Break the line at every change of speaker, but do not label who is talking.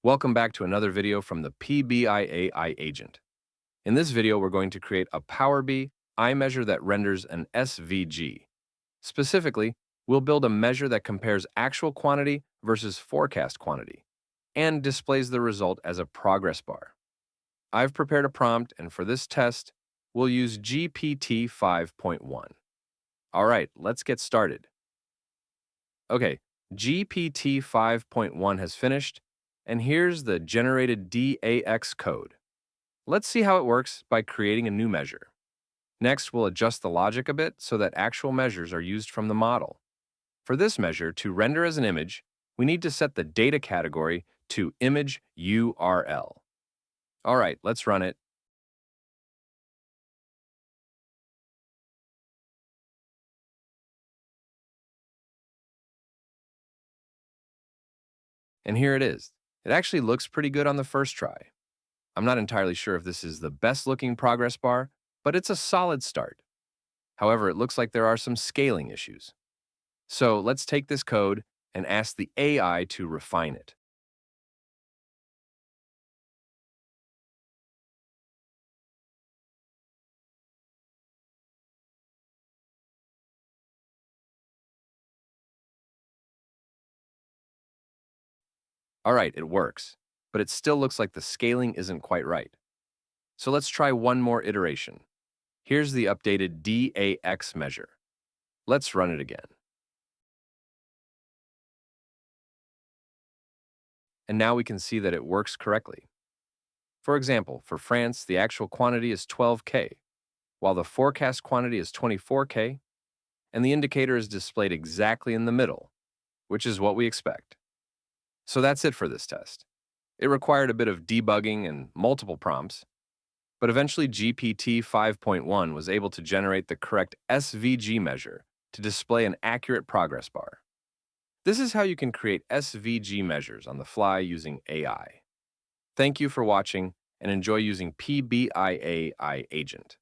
Welcome back to another video from the PBI agent. In this video, we're going to create a Power BI measure that renders an SVG. Specifically, we'll build a measure that compares actual quantity versus forecast quantity and displays the result as a progress bar. I've prepared a prompt, and for this test, we'll use GPT 5.1. All right, let's get started. Okay, GPT 5.1 has finished, and here's the generated DAX code. Let's see how it works by creating a new measure. Next, we'll adjust the logic a bit so that actual measures are used from the model. For this measure, to render as an image, we need to set the data category to image URL. All right, let's run it. And here it is. It actually looks pretty good on the first try. I'm not entirely sure if this is the best looking progress bar, but it's a solid start. However, it looks like there are some scaling issues. So let's take this code and ask the AI to refine it. All right, it works, but it still looks like the scaling isn't quite right. So let's try one more iteration. Here's the updated DAX measure. Let's run it again. And now we can see that it works correctly. For example, for France, the actual quantity is 12K, while the forecast quantity is 24K, and the indicator is displayed exactly in the middle, which is what we expect. So that's it for this test. It required a bit of debugging and multiple prompts, but eventually GPT 5.1 was able to generate the correct SVG measure to display an accurate progress bar. This is how you can create SVG measures on the fly using AI. Thank you for watching and enjoy using PBI agent.